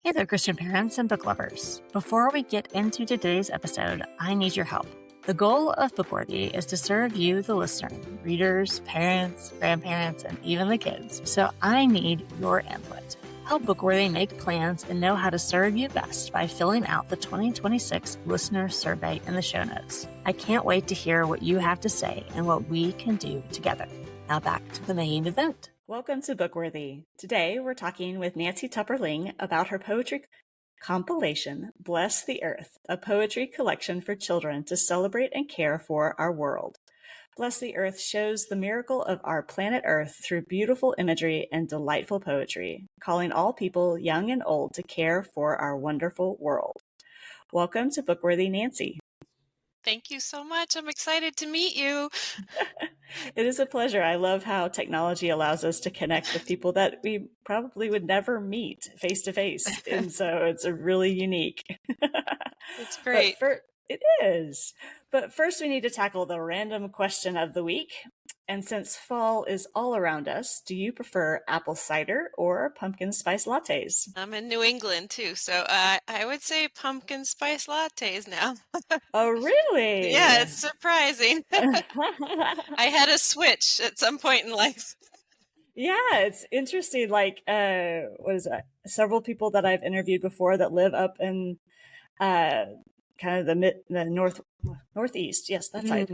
Hey there, Christian parents and book lovers. Before we get into today's episode, I need your help. The goal of Bookworthy is to serve you, the listener, readers, parents, grandparents, and even the kids. So I need your input. Help Bookworthy make plans and know how to serve you best by filling out the 2026 listener survey in the show notes. I can't wait to hear what you have to say and what we can do together. Now back to the main event. Welcome to Bookworthy. Today we're talking with Nancy Tupper Ling about her poetry compilation, Bless the Earth, a poetry collection for children to celebrate and care for our world. Bless the Earth shows the miracle of our planet Earth through beautiful imagery and delightful poetry, calling all people, young and old, to care for our wonderful world. Welcome to Bookworthy, Nancy. Thank you so much. I'm excited to meet you. It is a pleasure. I love how technology allows us to connect with people that we probably would never meet face to face. And so it's a really unique. It's great. It is. But first, we need to tackle the random question of the week. And since fall is all around us, do you prefer apple cider or pumpkin spice lattes? I'm in New England too, so I would say pumpkin spice lattes now. Oh, really? Yeah, it's surprising. I had a switch at some point in life. Yeah, it's interesting. Like, what is that? Several people that I've interviewed before that live up in kind of the northeast. Yes, that side.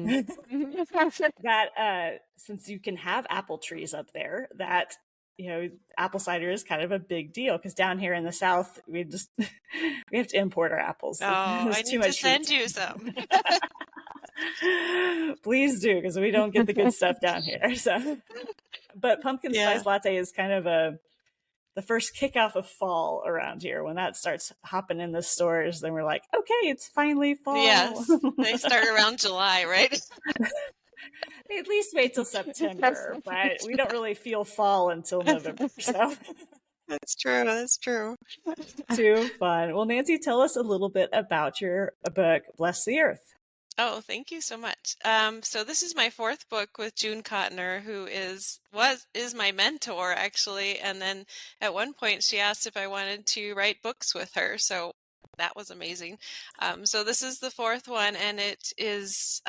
That since you can have apple trees up there, that apple cider is kind of a big deal because down here in the South, we have to import our apples. Oh, I need to send you some. Please do, because we don't get the good stuff down here. So, but pumpkin spice latte is kind of the first kickoff of fall around here. When that starts hopping in the stores, then we're like, okay, it's finally fall. Yes, they start around July, right? At least wait till September, but we don't really feel fall until November. So That's true. Too fun. Well, Nancy, tell us a little bit about your book, Bless the Earth. Oh, thank you so much. So this is my fourth book with June Cotner, who is my mentor actually. And then at one point she asked if I wanted to write books with her. So that was amazing. So this is the fourth one, and it is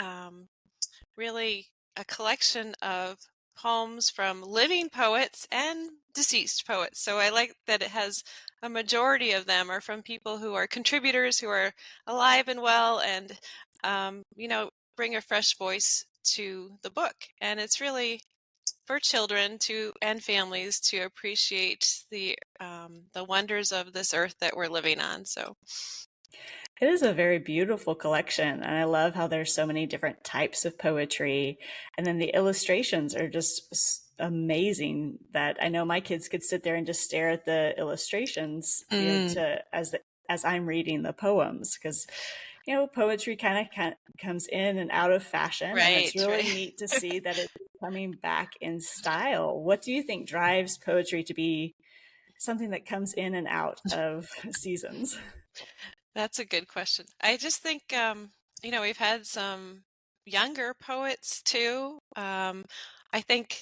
really a collection of poems from living poets and deceased poets. So I like that it has a majority of them are from people who are contributors, who are alive and well, and bring a fresh voice to the book. And it's really for children and families to appreciate the wonders of this earth that we're living on. So it is a very beautiful collection, and I love how there's so many different types of poetry, and then the illustrations are just amazing. That I know my kids could sit there and just stare at the illustrations as I'm reading the poems, because poetry kind of comes in and out of fashion, right, and it's really neat to see that it's coming back in style. What do you think drives poetry to be something that comes in and out of seasons? That's a good question. I just think, we've had some younger poets too. I think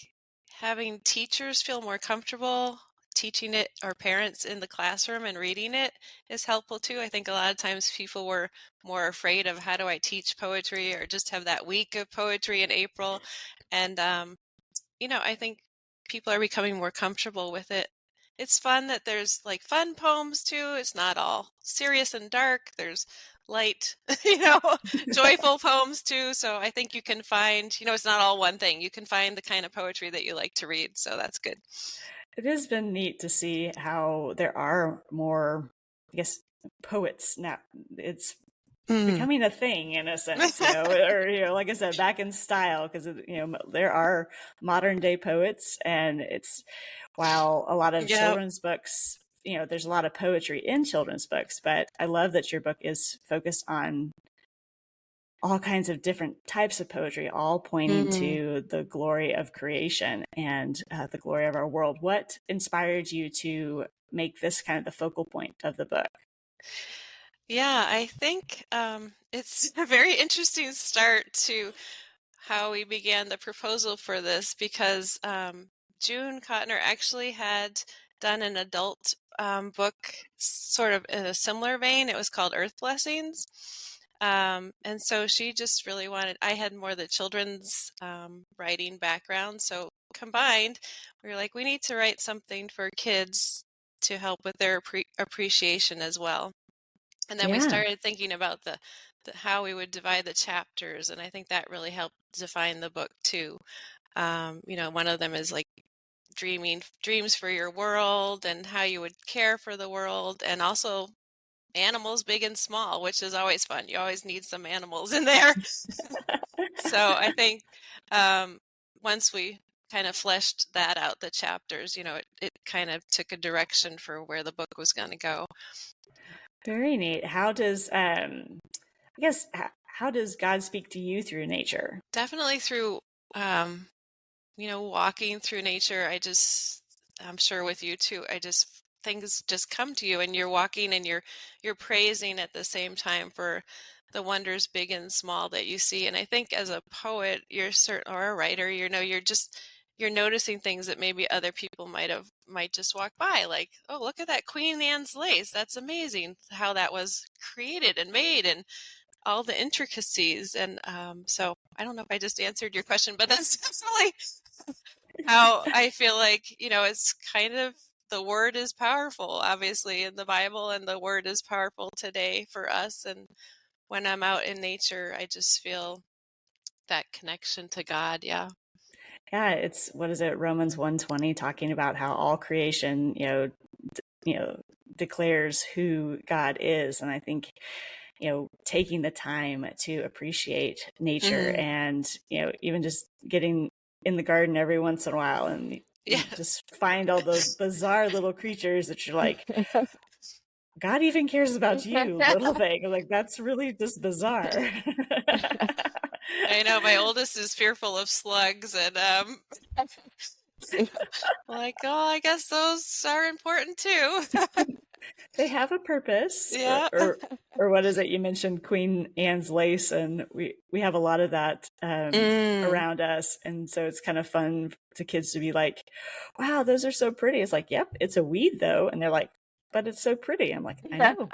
having teachers feel more comfortable teaching it, or parents in the classroom and reading it, is helpful too. I think a lot of times people were more afraid of, how do I teach poetry, or just have that week of poetry in April. And, I think people are becoming more comfortable with it. It's fun that there's like fun poems too. It's not all serious and dark. There's light, joyful poems too. So I think you can find, it's not all one thing. You can find the kind of poetry that you like to read. So that's good. It has been neat to see how there are more, I guess, poets now. It's becoming a thing in a sense, or like I said, back in style, because there are modern day poets, and it's, while a lot of children's books, there's a lot of poetry in children's books, but I love that your book is focused on all kinds of different types of poetry, all pointing to the glory of creation and the glory of our world. What inspired you to make this kind of the focal point of the book? Yeah, I think it's a very interesting start to how we began the proposal for this, because June Cotner actually had done an adult book sort of in a similar vein. It was called Earth Blessings. And so she just really wanted, I had more the children's writing background. So combined, we were like, we need to write something for kids to help with their appreciation as well. And then we Yeah. started thinking about the how we would divide the chapters, and I think that really helped define the book too. One of them is like dreams for your world and how you would care for the world, and also animals big and small, which is always fun. You always need some animals in there. So I think once we kind of fleshed that out, the chapters, it kind of took a direction for where the book was going to go. Very neat. How does I guess how does God speak to you through nature? Definitely through walking through nature. I'm sure with you too, things just come to you, and you're walking and you're praising at the same time for the wonders big and small that you see. And I think as a poet, or a writer, you're noticing things that maybe other people might just walk by, like, oh, look at that Queen Anne's lace. That's amazing how that was created and made, and all the intricacies. And so I don't know if I just answered your question, but that's definitely how I feel like, it's kind of, the word is powerful, obviously, in the Bible, and the word is powerful today for us. And when I'm out in nature, I just feel that connection to God. Yeah. Yeah, it's what is it, Romans 1:20, talking about how all creation, declares who God is. And I think, taking the time to appreciate nature Mm-hmm. and, even just getting in the garden every once in a while and Yeah. just find all those bizarre little creatures that you're like, God even cares about you, little thing. Like, that's really just bizarre. I know my oldest is fearful of slugs, and like, oh, I guess those are important too. They have a purpose, Yeah. or what is it? You mentioned Queen Anne's lace, and we have a lot of that Mm. around us, and so it's kind of fun to kids to be like, "Wow, those are so pretty." It's like, "Yep, it's a weed though," and they're like, "But it's so pretty." I'm like, "I know.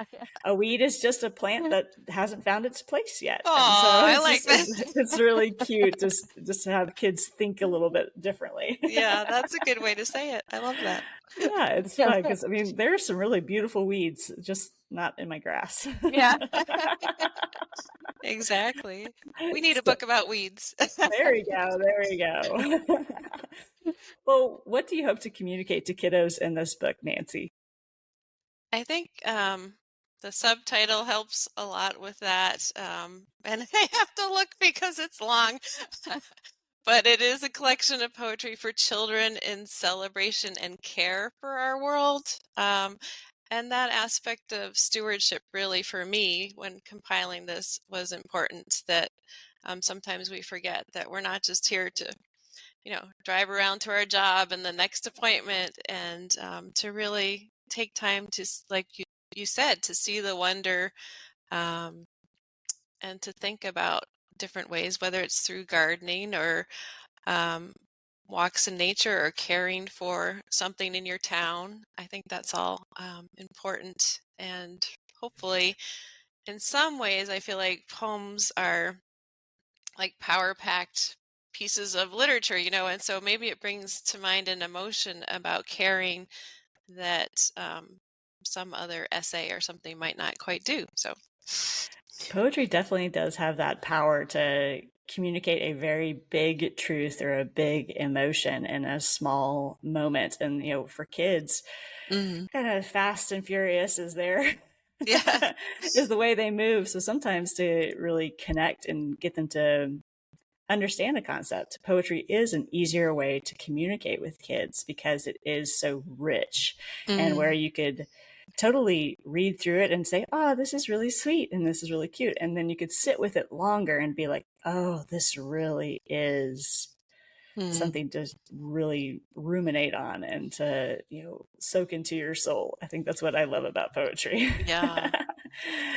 A weed is just a plant that hasn't found its place yet," Oh, and so I like that. it's really cute just to have kids think a little bit differently. Yeah, that's a good way to say it. I love that. Yeah, it's fun because I mean there are some really beautiful weeds, just not in my grass. Yeah. Exactly. We need a So, book about weeds. there we go. There we go. Well, what do you hope to communicate to kiddos in this book, Nancy? I think the subtitle helps a lot with that. And I have to look because it's long. But it is a collection of poetry for children in celebration and care for our world. And that aspect of stewardship, really, for me, when compiling this, was important. That sometimes we forget that we're not just here to, drive around to our job and the next appointment, and to really take time to, like you said, to see the wonder, um, and to think about different ways, whether it's through gardening or um, walks in nature or caring for something in your town. I think that's all important. And hopefully, in some ways, I feel like poems are like power packed pieces of literature, and so maybe it brings to mind an emotion about caring that some other essay or something might not quite do. So, Poetry definitely does have that power to communicate a very big truth or a big emotion in a small moment. And, for kids, mm-hmm. kind of fast and furious is their Yeah. is the way they move. So sometimes to really connect and get them to understand the concept, poetry is an easier way to communicate with kids because it is so rich, and where you could totally read through it and say, oh, this is really sweet and this is really cute, and then you could sit with it longer and be like, oh, this really is something to really ruminate on and to soak into your soul. I think that's what I love about poetry. Yeah.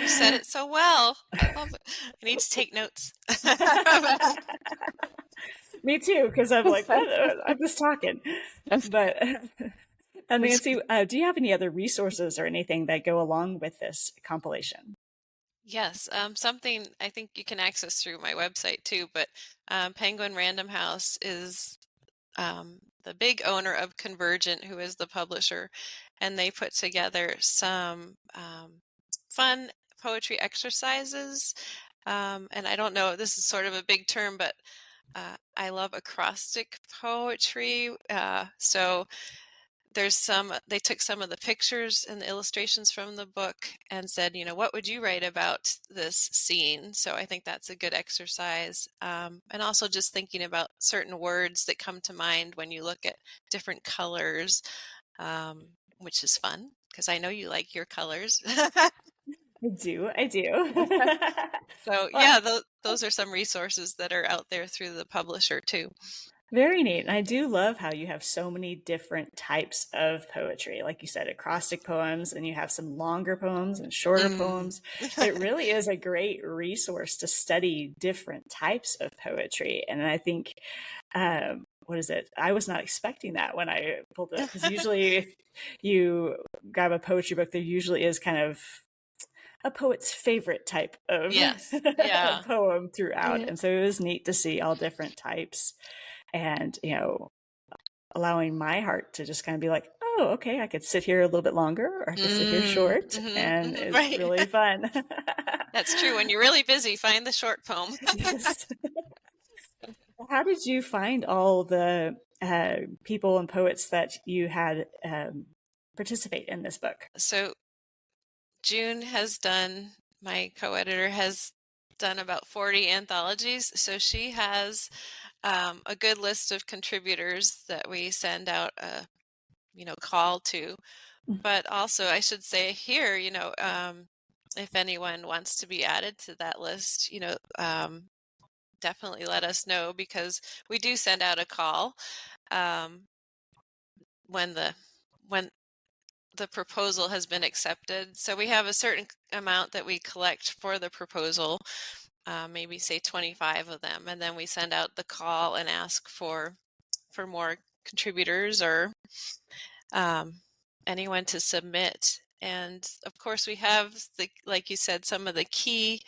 You said it so well. I love it. I need to take notes. Me too, because I'm like, what? I'm just talking. But Nancy, do you have any other resources or anything that go along with this compilation? Yes, something I think you can access through my website too, but Penguin Random House is the big owner of Convergent, who is the publisher, and they put together some fun poetry exercises. And I don't know, this is sort of a big term, but I love acrostic poetry. So they took some of the pictures and the illustrations from the book and said, what would you write about this scene? So I think that's a good exercise. And also just thinking about certain words that come to mind when you look at different colors, which is fun because I know you like your colors. I do. So Well, yeah, those are some resources that are out there through the publisher too. very neat. And I do love how you have so many different types of poetry. Like you said, acrostic poems, and you have some longer poems and shorter Mm. poems. It really is a great resource to study different types of poetry. And I think, what is it? I was not expecting that when I pulled it up, because usually if you grab a poetry book, there usually is kind of a poet's favorite type of Yes. Yeah. poem throughout. Mhm. And so it was neat to see all different types, and allowing my heart to just kind of be like, oh, okay, I could sit here a little bit longer, or I could sit here Mm, short, mhm, and mhm, it's right. really fun. That's true. When you're really busy, find the short poem. Yes. How did you find all the people and poets that you had participate in this book? So June has done, my co-editor has done about 40 anthologies. So she has a good list of contributors that we send out a, call to. But also I should say here, if anyone wants to be added to that list, definitely let us know, because we do send out a call um, when the proposal has been accepted. So we have a certain amount that we collect for the proposal, maybe say 25 of them, and then we send out the call and ask for more contributors or anyone to submit. And of course, we have like you said, some of the key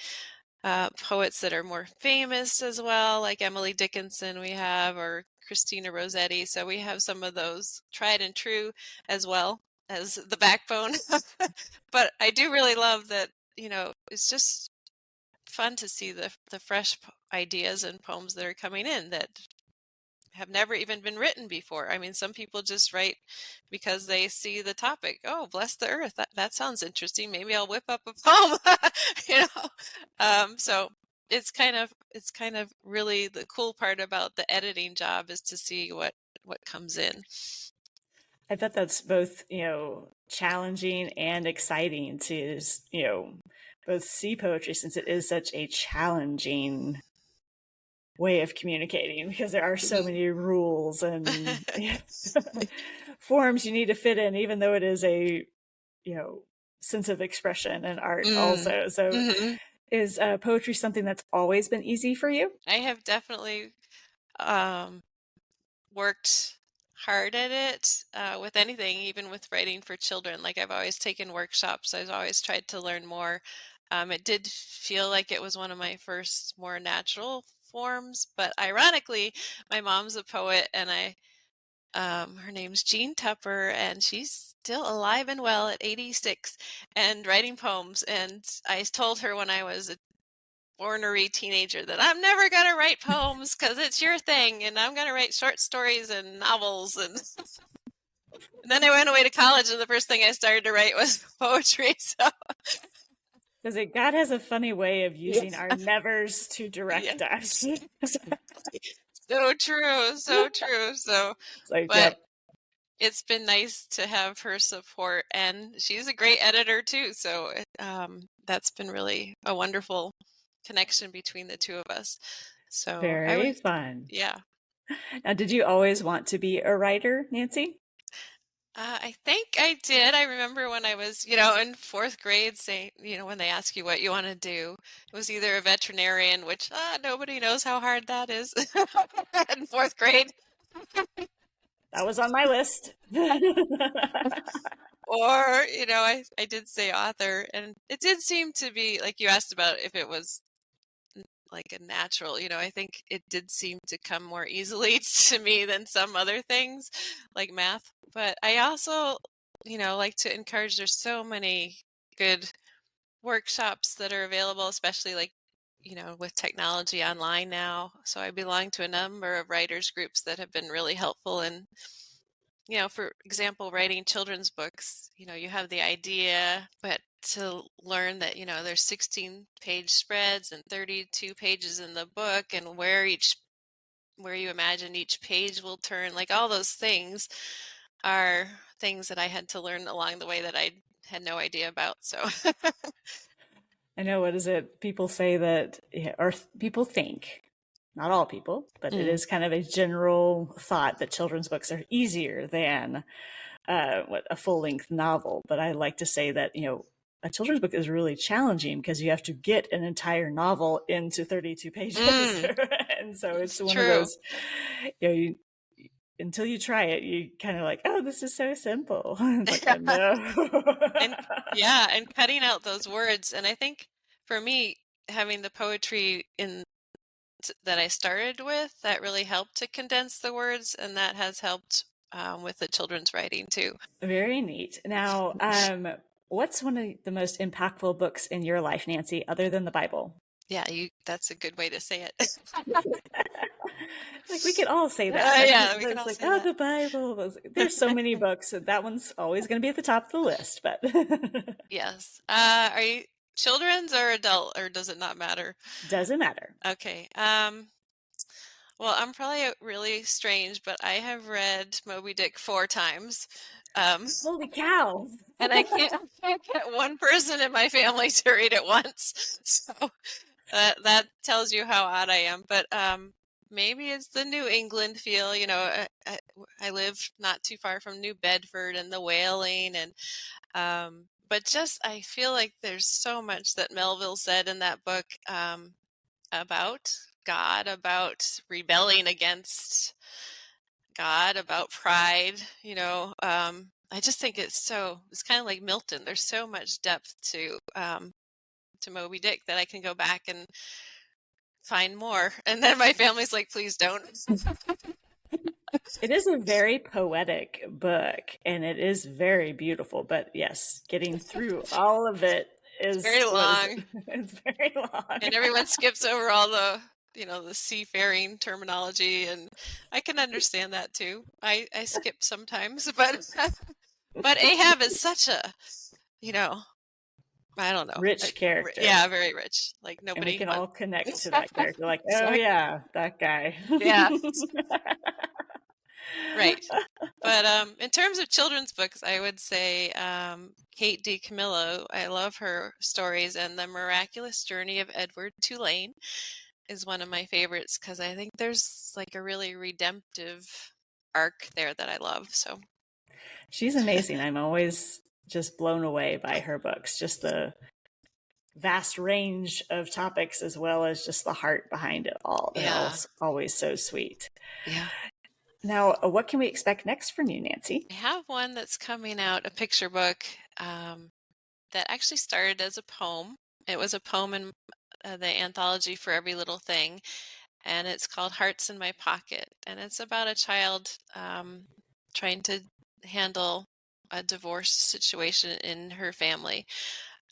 poets that are more famous as well, like Emily Dickinson we have, or Christina Rossetti. So we have some of those tried and true as well as the backbone. But I do really love that, it's just fun to see the fresh ideas and poems that are coming in that have never even been written before. I mean, some people just write because they see the topic. Oh, bless the earth. That sounds interesting. Maybe I'll whip up a poem. you know. So it's kind of really the cool part about the editing job is to see what comes in. I bet that's both, challenging and exciting to, both see poetry, since it is such a challenging way of communicating, because there are so many rules and forms you need to fit in, even though it is a, sense of expression and art also. So Mm-hmm. is poetry something that's always been easy for you? I have definitely um, worked hard at it with anything, even with writing for children. Like I've always taken workshops. I've always tried to learn more. It did feel like it was one of my first more natural forms, but ironically, my mom's a poet, and her name's June Tupper, and she's still alive and well at 86 and writing poems. And I told her when I was a ornery teenager that I'm never going to write poems because it's your thing, and I'm going to write short stories and novels. And then I went away to college, and the first thing I started to write was poetry. So Because God has a funny way of using yes, our nevers to direct us. yes, exactly. So true, so true. So, It's like, but yep. it's been nice to have her support, and she's a great editor too. So that's been really a wonderful connection between the two of us. So I would, Very fun. yeah. Now, did you always want to be a writer, Nancy? I think I did. I remember when I was, in fourth grade, saying, when they ask you what you want to do, it was either a veterinarian, which nobody knows how hard that is in fourth grade. That was on my list. Or, I did say author, and it did seem to be like you asked about if it was like a natural, I think it did seem to come more easily to me than some other things like math. But I also, like to encourage, there's so many good workshops that are available, especially like, with technology online now. So I belong to a number of writers groups that have been really helpful in, for example, writing children's books. You have the idea, but to learn that, there's 16-page spreads and 32 pages in the book, and where you imagine each page will turn, like all those things are things that I had to learn along the way that I had no idea about. So I know, what is it? People say that, or people think, not all people, but it Mm. is kind of a general thought that children's books are easier than a full length novel. But I like to say that, a children's book is really challenging because you have to get an entire novel into 32 pages. And so it's one of true. those, until you try it, you kind of like, oh, this is so simple. It's like, oh, no. And yeah, and cutting out those words. And I think for me, having the poetry that I started with, that really helped to condense the words, and that has helped with the children's writing too. Very neat. Now, what's one of the most impactful books in your life, Nancy, other than the Bible? Yeah, that's a good way to say it. Like, we could all say that. Yeah, we But can it's all like, say oh, that. the Bible. There's so many books. So that one's always going to be at the top of the list. But Yes. Are you children's or adult, or does it not matter? doesn't matter. Okay. Well, I'm probably really strange, but I have read Moby Dick 4 times. Holy cow. And I can't get one person in my family to read it once. So that tells you how odd I am. But maybe it's the New England feel. I live not too far from New Bedford and the whaling, and but just I feel like there's so much that Melville said in that book about God, about rebelling against God, about pride. I just think it's kind of like Milton. There's so much depth to Moby Dick that I can go back and find more. And then my family's like, please don't. It is a very poetic book, and it is very beautiful. But yes, getting through all of it It's is, very what is it? long. It's very long. And everyone skips over all the seafaring terminology, and I can understand that too. I skip sometimes, but Ahab is such a, you know, I don't know. Rich character. Yeah, very rich. Like And we nobody can all connect wants. to that character. Like, oh, Exactly. yeah, that guy. Yeah, right. But in terms of children's books, I would say Kate DiCamillo. I love her stories, and The Miraculous Journey of Edward Tulane is one of my favorites because I think there's like a really redemptive arc there that I love. So She's amazing. I'm always just blown away by her books, just the vast range of topics as well as just the heart behind it all. They're all yeah, always so sweet. yeah. Now, what can we expect next from you, Nancy? I have one that's coming out, a picture book that actually started as a poem. It was a poem in the anthology For Every Little Thing, and it's called Hearts in My Pocket. And it's about a child trying to handle a divorce situation in her family,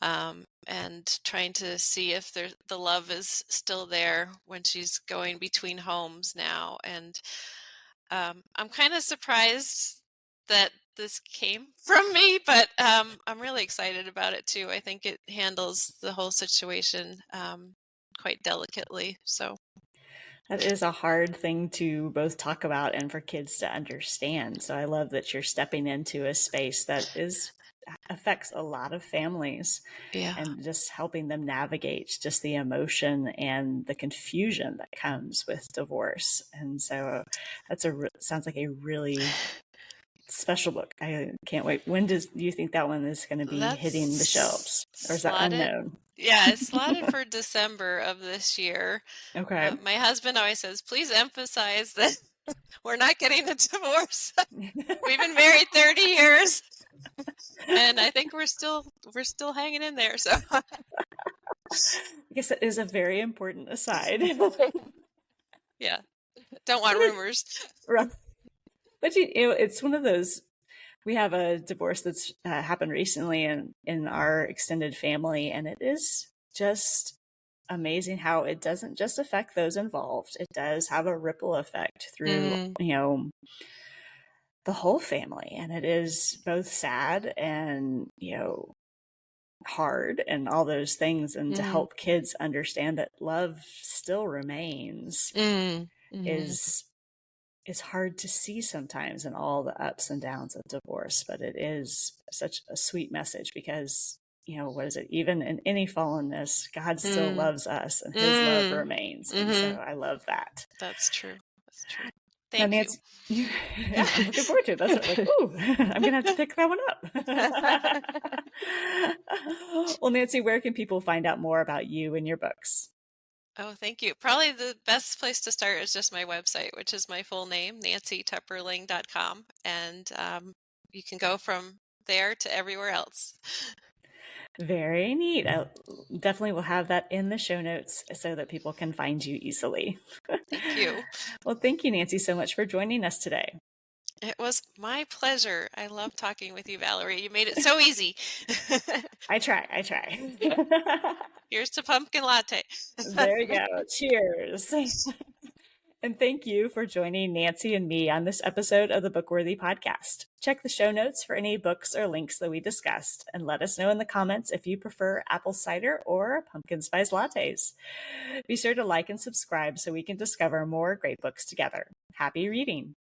and trying to see if the love is still there when she's going between homes now. And I'm kind of surprised that this came from me, but I'm really excited about it too. I think it handles the whole situation quite delicately. So That is a hard thing to both talk about and for kids to understand. So I love that you're stepping into a space that affects a lot of families yeah, and just helping them navigate just the emotion and the confusion that comes with divorce. And so sounds like a really special book. I can't wait. When do you think that one is going to be hitting the that's shelves, or is that slotted. unknown? Yeah, it's slotted for December of this year. Okay. My husband always says, please emphasize that We're not getting a divorce. We've been married 30 years. And I think we're still hanging in there. So I guess that is a very important aside. yeah. Don't want rumors. But it's one of those. We have a divorce that's happened recently in our extended family, and it is just amazing how it doesn't just affect those involved. It does have a ripple effect through, the whole family. And it is both sad and, hard and all those things. And to help kids understand that love still remains is hard to see sometimes in all the ups and downs of divorce. But it is such a sweet message because, what is it? Even in any fallenness, God still loves us and his love remains. And so I love that. That's true. That's true. Now, Thank Nancy, yeah, I'm looking forward to it. That's like, ooh, I'm going to have to pick that one up. Well, Nancy, where can people find out more about you and your books? Oh, thank you. Probably the best place to start is just my website, which is my full name, nancytupperling.com. And you can go from there to everywhere else. Very neat. I definitely will have that in the show notes so that people can find you easily. Thank you. Well, thank you, Nancy, so much for joining us today. It was my pleasure. I love talking with you, Valerie. You made it so easy. I try. Here's to pumpkin latte. There you go. Cheers. And thank you for joining Nancy and me on this episode of the Bookworthy Podcast. Check the show notes for any books or links that we discussed, and let us know in the comments if you prefer apple cider or pumpkin spice lattes. Be sure to like and subscribe so we can discover more great books together. Happy reading!